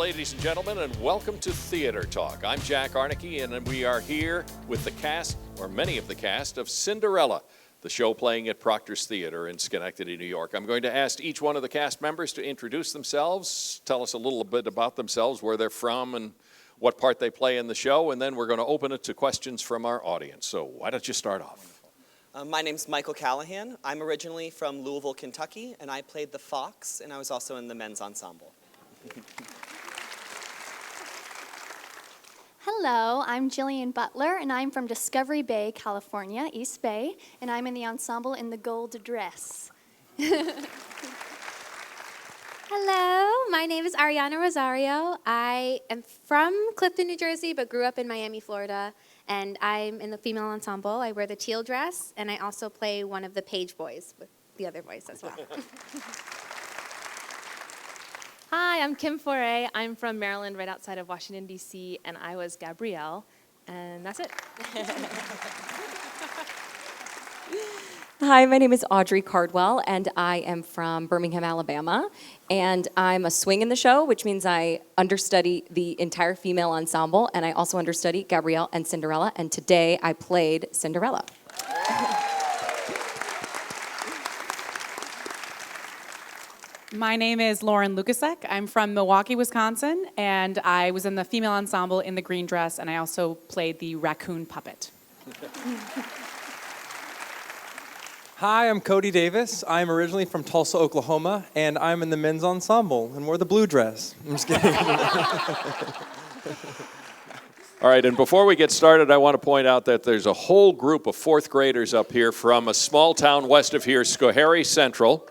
ladies and gentlemen, and welcome to Theater Talk. I'm Jack Arnicke, and we are here with the cast, or many of the cast, of Cinderella, the show playing at Proctor's Theater in Schenectady, New York. I'm going to ask each one of the cast members to introduce themselves, tell us a little bit about themselves, where they're from, and what part they play in the show, and then we're going to open it to questions from our audience. So why don't you start off? My name's Michael Callahan. I'm originally from Louisville, Kentucky, and I played the Fox, and I was also in the men's ensemble. Hello, I'm Jillian Butler, and I'm from Discovery Bay, California, East Bay, and I'm in the ensemble in the gold dress. Hello, my name is Ariana Rosario. I am from Clifton, New Jersey, but grew up in Miami, Florida, and I'm in the female ensemble. I wear the teal dress, and I also play one of the page boys with the other voice as well. Hi, I'm Kim Foray. I'm from Maryland, right outside of Washington, D.C., and I was Gabrielle, and that's it. Hi, my name is Audrey Cardwell, and I am from Birmingham, Alabama, and I'm a swing in the show, which means I understudy the entire female ensemble, and I also understudy Gabrielle and Cinderella, and today I played Cinderella. My name is Lauren Lukasek. I'm from Milwaukee, Wisconsin, and I was in the female ensemble in the green dress, and I also played the raccoon puppet. Hi, I'm Cody Davis. I'm originally from Tulsa, Oklahoma, and I'm in the men's ensemble and wore the blue dress. I'm just kidding. All right, and before we get started, I want to point out that there's a whole group of fourth graders up here from a small town west of here, Schoharie Central.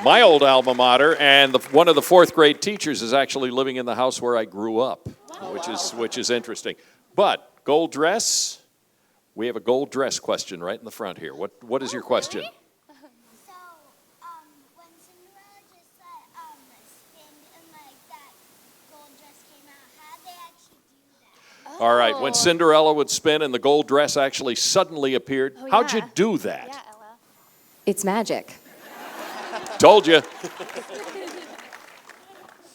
My old alma mater, and one of the fourth grade teachers is actually living in the house where I grew up, which is interesting. But gold dress, we have a gold dress question right in the front here. What is your question? Really? So, when Cinderella just spinned and that gold dress came out, how did they actually do that? All right, when Cinderella would spin and the gold dress actually suddenly appeared, how'd you do that? Yeah, Ella. It's magic. Told you.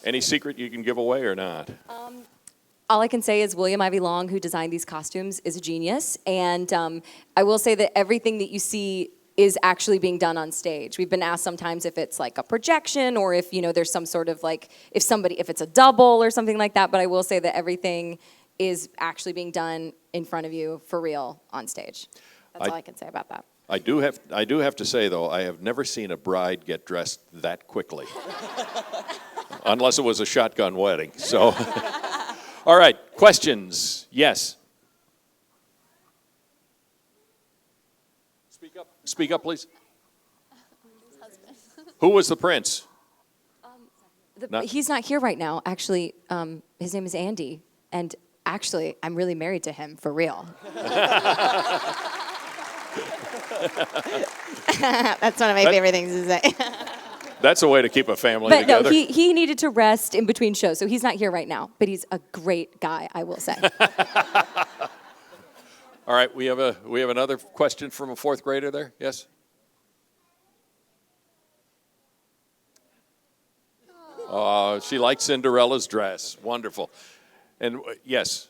Any secret you can give away or not? All I can say is William Ivy Long, who designed these costumes, is a genius, and I will say that everything that you see is actually being done on stage. We've been asked sometimes if it's like a projection or if there's some sort of like if it's a double or something like that, but I will say that everything is actually being done in front of you for real on stage. That's all I can say about that. I do have to say, though, I have never seen a bride get dressed that quickly. Unless it was a shotgun wedding. So, all right, questions? Yes. Speak up, please. Who was the prince? He's not here right now. Actually, his name is Andy, and actually, I'm really married to him for real. That's one of my favorite things to say. That's a way to keep a family together. But no, he needed to rest in between shows, so he's not here right now. But he's a great guy, I will say. All right, we have another question from a fourth grader there. Yes. Oh, she likes Cinderella's dress. Wonderful. And yes.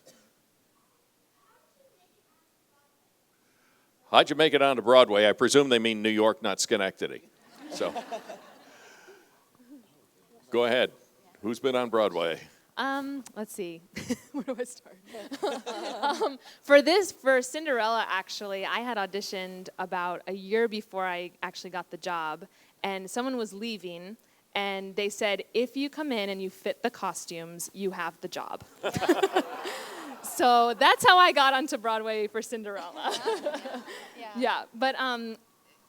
How'd you make it onto Broadway? I presume they mean New York, not Schenectady. So, go ahead. Who's been on Broadway? Let's see. Where do I start? For Cinderella, actually, I had auditioned about a year before I actually got the job, and someone was leaving, and they said, if you come in and you fit the costumes, you have the job. So that's how I got onto Broadway for Cinderella. Yeah, but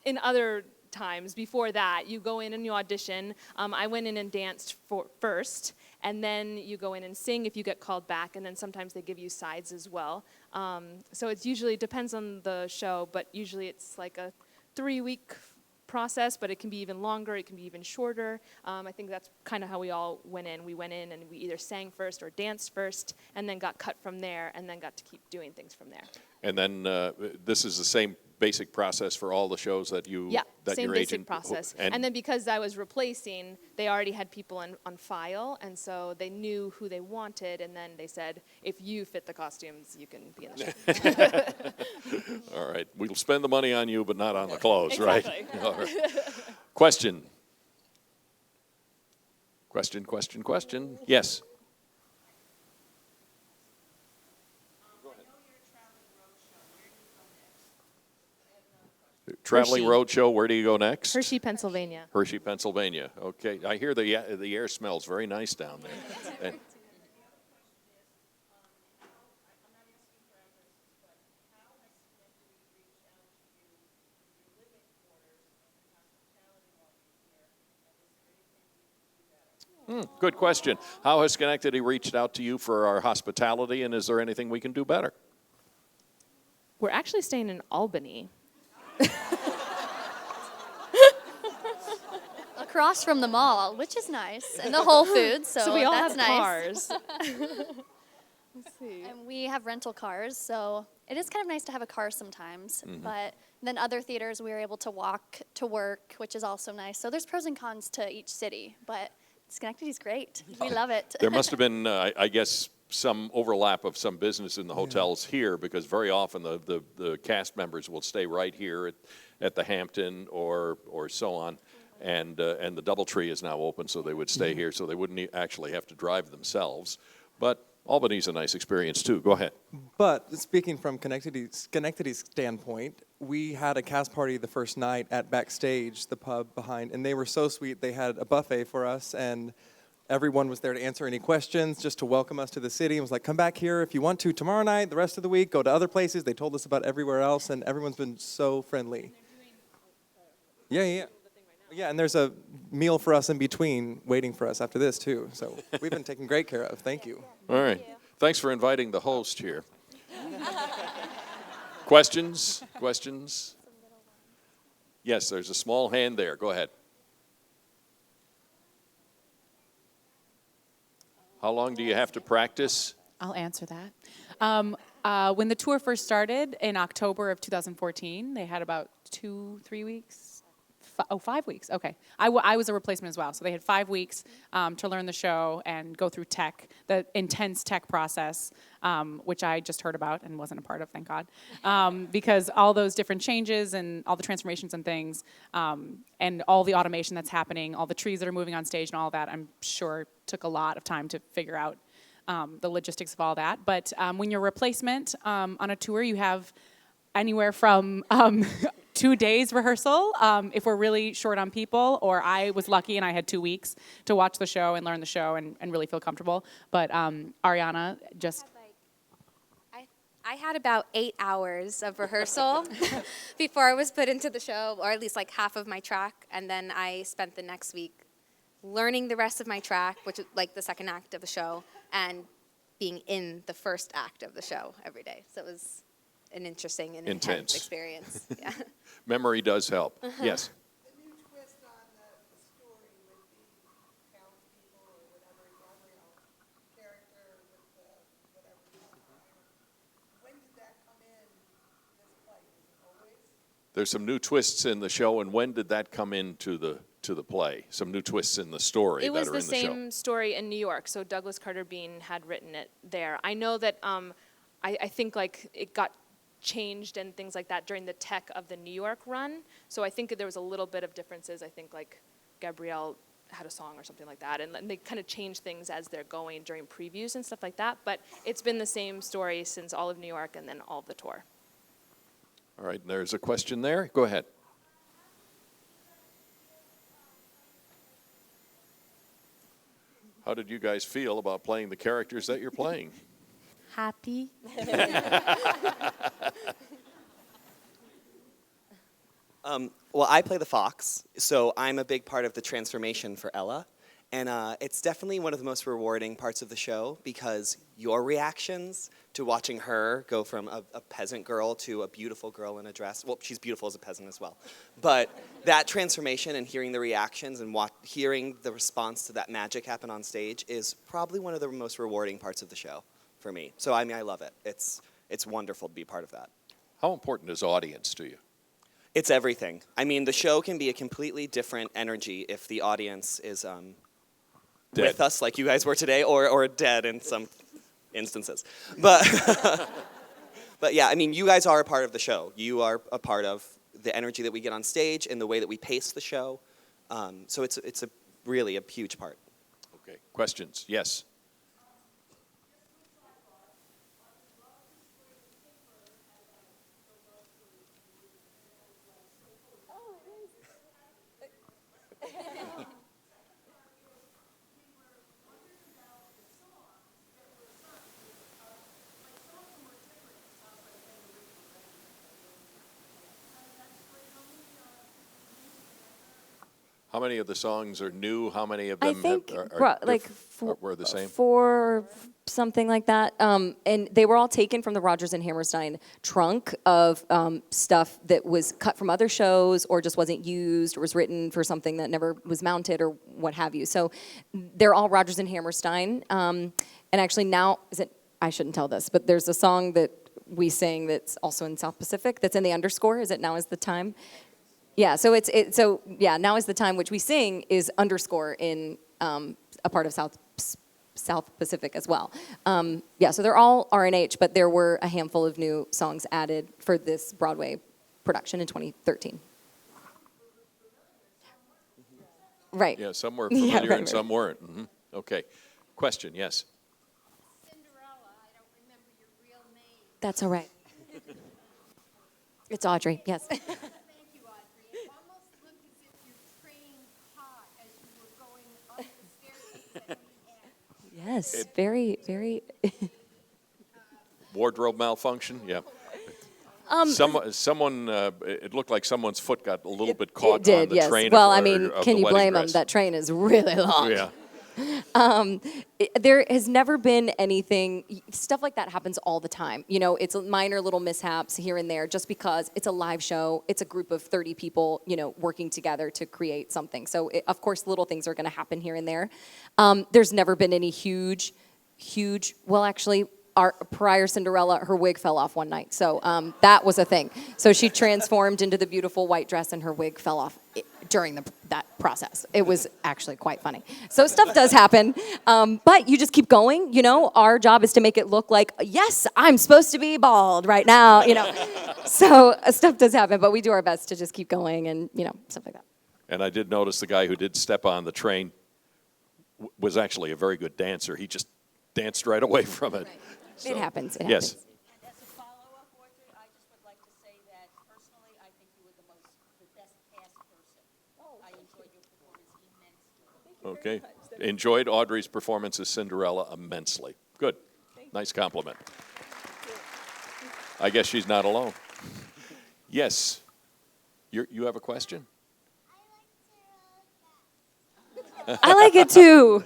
in other times before that, you go in and you audition. I went in and danced first, and then you go in and sing if you get called back, and then sometimes they give you sides as well. So it usually depends on the show, but usually it's like a 3-week process, but it can be even longer, it can be even shorter. I think that's kind of how we all went in. We went in and we either sang first or danced first, and then got cut from there, and then got to keep doing things from there. And then this is the same basic process for all the shows that you Yeah, that same your basic agent process. And then because I was replacing, they already had people on file, and so they knew who they wanted, and then they said, if you fit the costumes, you can be in the show. all right, we'll spend the money on you, but not on the clothes, right? Exactly. All right. Question. Question. Yes. Traveling Hershey. roadshow, where do you go next? Hershey, Pennsylvania. Hershey, Pennsylvania. Okay, I hear the air smells very nice down there. And- Good question. How has Schenectady reached out to you for our hospitality, and is there anything we can do better? We're actually staying in Albany. Across from the mall, which is nice, and the Whole Foods, so, So we all that's have nice. cars. Let's see. And we have rental cars, so it is kind of nice to have a car sometimes. Mm-hmm. But then other theaters, we were able to walk to work, which is also nice. So there's pros and cons to each city, but Schenectady's great. We love it. There must have been, I guess, some overlap of some business in the hotels here, because very often the cast members will stay right here at the Hampton or so on. And the DoubleTree is now open, so they would stay here, so they wouldn't actually have to drive themselves. But Albany's a nice experience, too. Go ahead. But speaking from Schenectady's standpoint, we had a cast party the first night at Backstage, the pub behind, and they were so sweet. They had a buffet for us, and everyone was there to answer any questions, just to welcome us to the city. It was like, come back here if you want to tomorrow night, the rest of the week, go to other places. They told us about everywhere else, and everyone's been so friendly. Yeah. Yeah, and there's a meal for us in between waiting for us after this, too. So we've been taken great care of. Thank you. All right. Thanks for inviting the host here. Questions? Yes, there's a small hand there. Go ahead. How long do you have to practice? I'll answer that. When the tour first started in October of 2014, they had about 2-3 weeks. 5 weeks. Okay. I was a replacement as well. So they had 5 weeks to learn the show and go through the intense tech process, which I just heard about and wasn't a part of, thank God. Because all those different changes and all the transformations and things, and all the automation that's happening, all the trees that are moving on stage and all that, I'm sure took a lot of time to figure out the logistics of all that. But when you're a replacement on a tour, you have anywhere from 2 days rehearsal if we're really short on people, or I was lucky and I had 2 weeks to watch the show and learn the show and really feel comfortable. But Ariana just... I had about 8 hours of rehearsal before I was put into the show, or at least like half of my track, and then I spent the next week learning the rest of my track, which is like the second act of the show, and being in the first act of the show every day. So it was an interesting and intense experience. Yeah. Memory does help. Yes. The new twist on the story with the townspeople or whatever, Gabrielle character with the whatever. When did that come in this play? Is it always? There's some new twists in the show, and when did that come into the play? Some new twists in the story It that was are the in the show. same story in New York, so Douglas Carter Bean had written it there. I know that I think like it got changed and things like that during the tech of the New York run. So I think there was a little bit of differences. I think like Gabrielle had a song or something like that, and they kind of change things as they're going during previews and stuff like that. But it's been the same story since all of New York and then all of the tour. All right, and there's a question there. Go ahead. How did you guys feel about playing the characters that you're playing? Happy. Well, I play the fox, so I'm a big part of the transformation for Ella. And it's definitely one of the most rewarding parts of the show, because your reactions to watching her go from a peasant girl to a beautiful girl in a dress. Well, she's beautiful as a peasant as well. But that transformation and hearing the reactions and hearing the response to that magic happen on stage is probably one of the most rewarding parts of the show for me. So, I mean, I love it. It's wonderful to be part of that. How important is audience to you? It's everything. I mean, the show can be a completely different energy if the audience is Dead. with us, like you guys were today, or dead in some instances. But, but yeah, I mean, you guys are a part of the show. You are a part of the energy that we get on stage and the way that we pace the show. So it's really a huge part. Okay, questions? Yes. How many of the songs are new? How many of I them think were the same? four, something like that. And they were all taken from the Rodgers and Hammerstein trunk of stuff that was cut from other shows or just wasn't used or was written for something that never was mounted or what have you. So they're all Rodgers and Hammerstein. And actually now, I shouldn't tell this, but there's a song that we sing that's also in South Pacific that's in the underscore. Is it Now Is the Time? Yeah, so now is the time, which we sing is underscore in a part of South Pacific as well. So they're all R&H, but there were a handful of new songs added for this Broadway production in 2013. Right. Yeah, some were familiar right, and some weren't. Mm-hmm. Okay. Question, yes. Cinderella, I don't remember your real name. That's all right. It's Audrey, yes. Thank you, Audrey. It almost looked as if your train caught as you were going up the staircase at the end. Yes, very, very. Wardrobe malfunction? Yeah. Someone, it looked like someone's foot got a little bit caught on the train. Well, of, I mean, of can the you wedding blame them? dress. That train is really long. Yeah. There has never been anything, stuff like that happens all the time. You know, it's minor little mishaps here and there just because it's a live show. It's a group of 30 people, working together to create something. So, of course, little things are going to happen here and there. There's never been any huge, well, actually, our prior Cinderella, her wig fell off one night. So that was a thing. So she transformed into the beautiful white dress and her wig fell off during that process. It was actually quite funny. So stuff does happen, but you just keep going. Our job is to make it look like, yes, I'm supposed to be bald right now, So stuff does happen, but we do our best to just keep going and, stuff like that. And I did notice the guy who did step on the train was actually a very good dancer. He just danced right away from it. Right. So, It happens. Yes. And as a follow-up, Audrey, I just would like to say that personally, I think you were the best cast person. I enjoyed your performance immensely. Okay. Enjoyed Audrey's performance as Cinderella immensely. Good. Nice compliment. I guess she's not alone. Yes. You have a question? I like it too.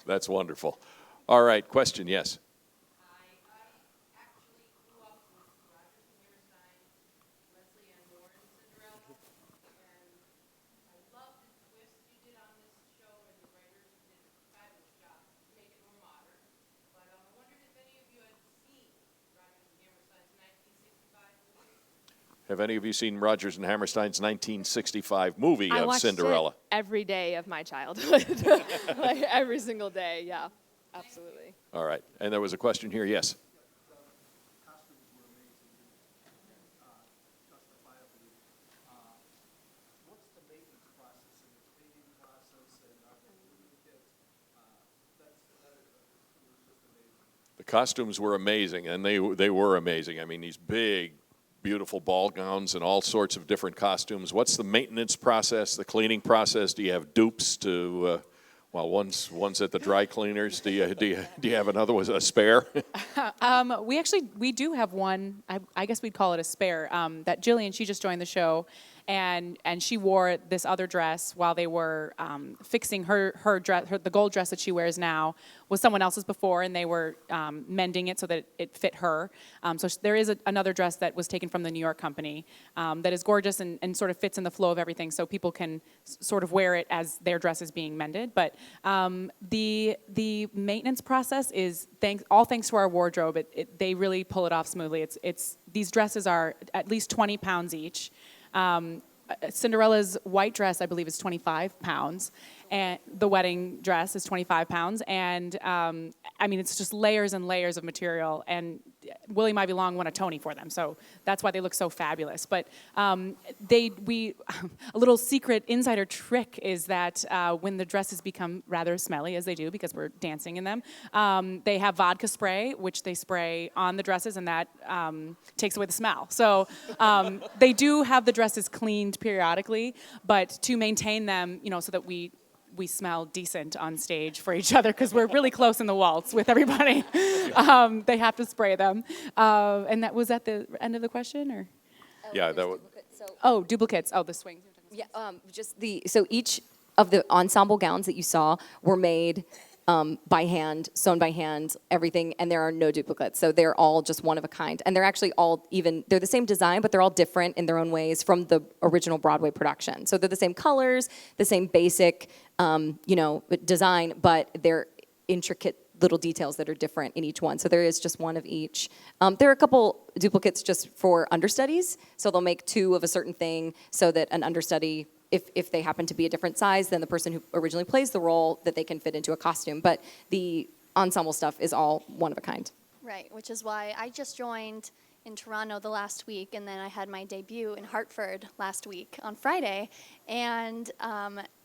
That's wonderful. All right, question, yes. I actually grew up with Rodgers and Hammerstein, Leslie Ann Warren, Cinderella, and I love the twist you did on this show, and the writers did a fabulous job to make it more modern. But I wondered if any of you had seen Rodgers and Hammerstein's 1965 movie. Have any of you seen Rodgers and Hammerstein's 1965 movie of Cinderella? It every day of my childhood, like every single day. Yeah, absolutely. All right. And there was a question here, yes. The costumes were amazing, and they were amazing. I mean, these big, beautiful ball gowns and all sorts of different costumes. What's the maintenance process, the cleaning process? Do you have dupes to, one's at the dry cleaners. Do you have another one, a spare? We do have one, I guess we'd call it a spare, that Jillian, she just joined the show, and she wore this other dress while they were fixing her dress. The gold dress that she wears now was someone else's before, and they were mending it so that it fit her. So there is another dress that was taken from the New York company that is gorgeous and sort of fits in the flow of everything, so people can sort of wear it as their dress is being mended. But the maintenance process is all thanks to our wardrobe. They really pull it off smoothly. It's these dresses are at least 20 pounds each. Cinderella's white dress, I believe, is 25 pounds, and the wedding dress is 25 pounds. And I mean, it's just layers and layers of material. And William Ivy Long won a Tony for them, so that's why they look so fabulous. But a little secret insider trick is that when the dresses become rather smelly, as they do because we're dancing in them, they have vodka spray, which they spray on the dresses, and that takes away the smell. So they do have the dresses cleaned periodically, but to maintain them, so that we smell decent on stage for each other, because we're really close in the waltz with everybody. They have to spray them. And that was at the end of the question, or? Yeah, that was. Duplicates. Oh, the swings. Yeah, so each of the ensemble gowns that you saw were made by hand, sewn by hand, everything, and there are no duplicates. So they're all just one of a kind. And they're actually all they're the same design, but they're all different in their own ways from the original Broadway production. So they're the same colors, the same basic, design, but they're intricate little details that are different in each one. So there is just one of each. There are a couple duplicates just for understudies. So they'll make two of a certain thing so that an understudy, if they happen to be a different size than the person who originally plays the role, that they can fit into a costume. But the ensemble stuff is all one of a kind. Right, which is why I just joined in Toronto the last week, and then I had my debut in Hartford last week on Friday. And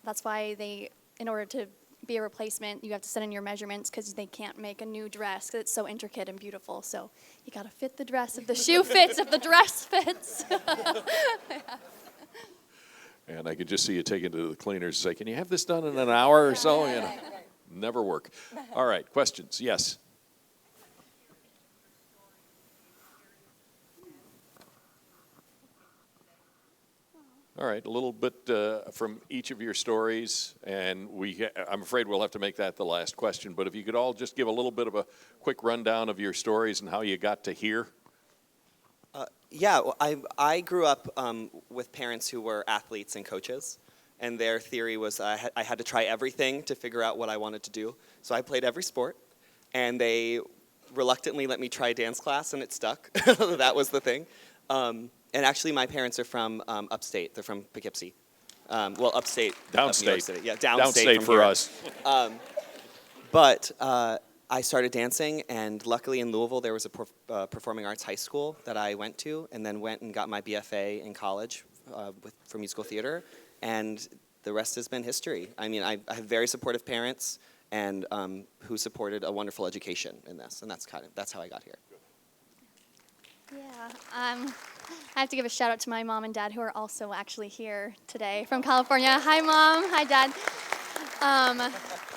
that's why in order to be a replacement, you have to send in your measurements because they can't make a new dress because it's so intricate and beautiful. So you got to fit the dress if the shoe fits, if the dress fits. Yeah. And I could just see you take it to the cleaners and say, can you have this done in an hour or so? Never work. All right, questions? Yes. All right, a little bit from each of your stories, and I'm afraid we'll have to make that the last question, but if you could all just give a little bit of a quick rundown of your stories and how you got to here. I grew up with parents who were athletes and coaches, and their theory was I had to try everything to figure out what I wanted to do. So I played every sport, and they reluctantly let me try dance class, and it stuck. That was the thing. And actually, my parents are from upstate. They're from Poughkeepsie. Upstate. Downstate. New York City. Yeah, downstate for here. us. But I started dancing, and luckily in Louisville, there was a performing arts high school that I went to, and then went and got my BFA in college for musical theater, and the rest has been history. I mean, I have very supportive parents, and who supported a wonderful education in this, and that's how I got here. Yeah, I have to give a shout out to my mom and dad who are also actually here today from California. Hi, Mom. Hi, Dad.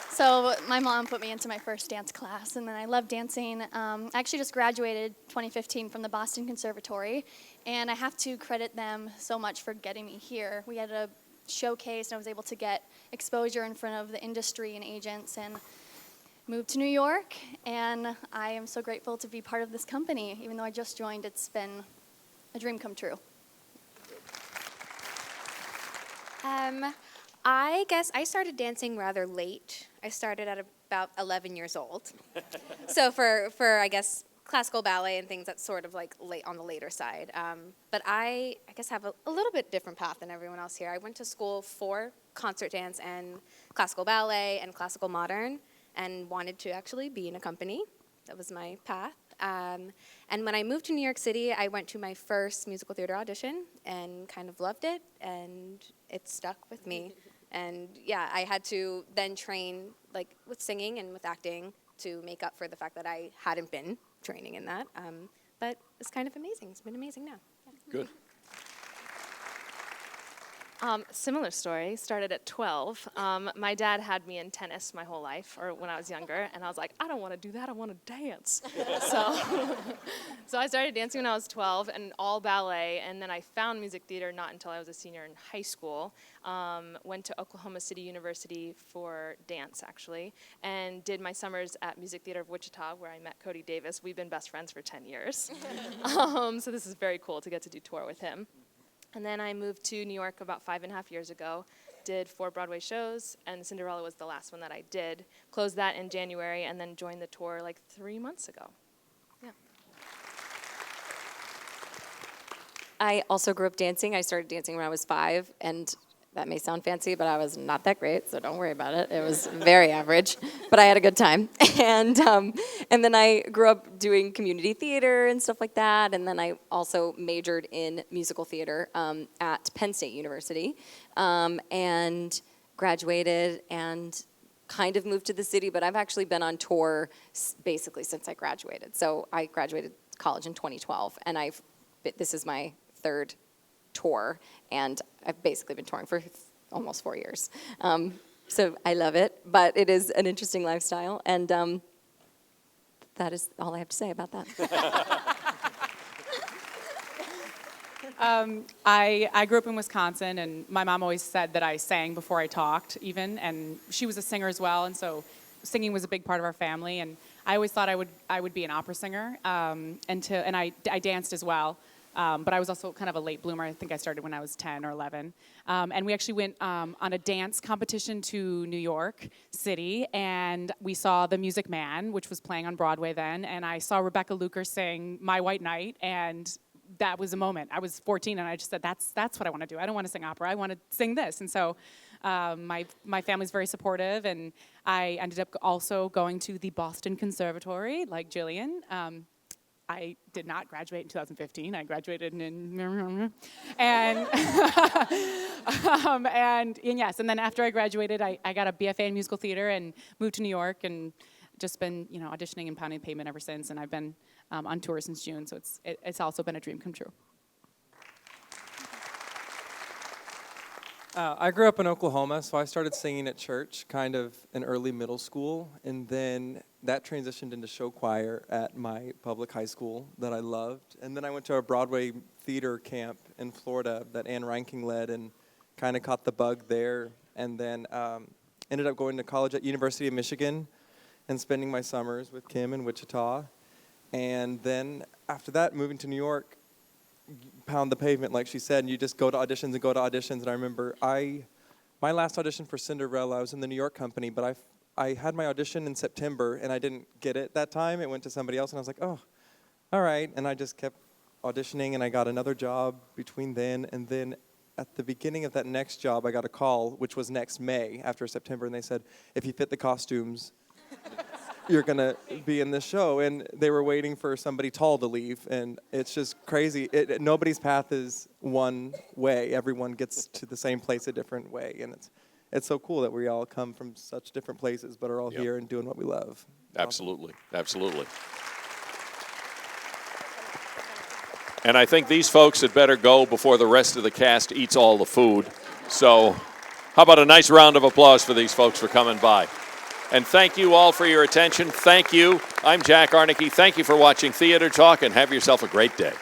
So my mom put me into my first dance class, and then I love dancing. I actually just graduated 2015 from the Boston Conservatory, and I have to credit them so much for getting me here. We had a showcase, and I was able to get exposure in front of the industry and agents, and moved to New York, and I am so grateful to be part of this company. Even though I just joined, it's been a dream come true. I guess I started dancing rather late. I started at about 11 years old. So for I guess classical ballet and things, that's sort of like late on the later side. But I guess have a little bit different path than everyone else here. I went to school for concert dance and classical ballet and classical modern, and wanted to actually be in a company. That was my path. And when I moved to New York City, I went to my first musical theater audition and kind of loved it, and it stuck with me. And yeah, I had to then train like with singing and with acting to make up for the fact that I hadn't been training in that. But it's kind of amazing. It's been amazing now. Yeah. Good. Similar story. Started at 12. My dad had me in tennis my whole life, or when I was younger, and I was like, I don't want to do that. I want to dance. So I started dancing when I was 12, and all ballet. And then I found music theater not until I was a senior in high school. Went to Oklahoma City University for dance, actually, and did my summers at Music Theater of Wichita, where I met Cody Davis. We've been best friends for 10 years. So this is very cool to get to do tour with him. And then I moved to New York about 5.5 years ago, did 4 Broadway shows, and Cinderella was the last one that I did. Closed that in January, and then joined the tour like 3 months ago. Yeah. I also grew up dancing. I started dancing when I was 5, and that may sound fancy, but I was not that great, so don't worry about it. It was very average, but I had a good time. And then I grew up doing community theater and stuff like that, and then I also majored in musical theater at Penn State University, and graduated and kind of moved to the city, but I've actually been on tour basically since I graduated. So I graduated college in 2012, and this is my 3rd tour, and I've basically been touring for almost 4 years. So I love it, but it is an interesting lifestyle, and that is all I have to say about that. I grew up in Wisconsin, and my mom always said that I sang before I talked, even, and she was a singer as well, and so singing was a big part of our family, and I always thought I would be an opera singer, and I danced as well. But I was also kind of a late bloomer. I think I started when I was 10 or 11. And we actually went on a dance competition to New York City, and we saw The Music Man, which was playing on Broadway then, and I saw Rebecca Luker sing My White Knight, and that was a moment. I was 14, and I just said, that's what I want to do. I don't want to sing opera. I want to sing this. And so my family's very supportive, and I ended up also going to the Boston Conservatory, like Jillian. I did not graduate in 2015. I graduated in and and yes, and then after I graduated, I got a BFA in musical theater and moved to New York, and just been auditioning and pounding pavement ever since. And I've been on tour since June, so it's also been a dream come true. I grew up in Oklahoma, so I started singing at church kind of in early middle school, and then that transitioned into show choir at my public high school that I loved. And then I went to a Broadway theater camp in Florida that Ann Reinking led, and kind of caught the bug there. And then ended up going to college at University of Michigan and spending my summers with Kim in Wichita. And then after that, moving to New York, pound the pavement, like she said, and you just go to auditions and go to auditions. And I remember my last audition for Cinderella, I was in the New York company, but I had my audition in September, and I didn't get it that time. It went to somebody else, and I was like, oh, all right. And I just kept auditioning, and I got another job between then. And then at the beginning of that next job, I got a call, which was next May after September, and they said, if you fit the costumes, you're going to be in this show. And they were waiting for somebody tall to leave, and it's just crazy. Nobody's path is one way. Everyone gets to the same place a different way, and it's so cool that we all come from such different places but are all here and doing what we love. Absolutely, absolutely. And I think these folks had better go before the rest of the cast eats all the food. So how about a nice round of applause for these folks for coming by. And thank you all for your attention. Thank you. I'm Jack Arneke. Thank you for watching Theater Talk, and have yourself a great day.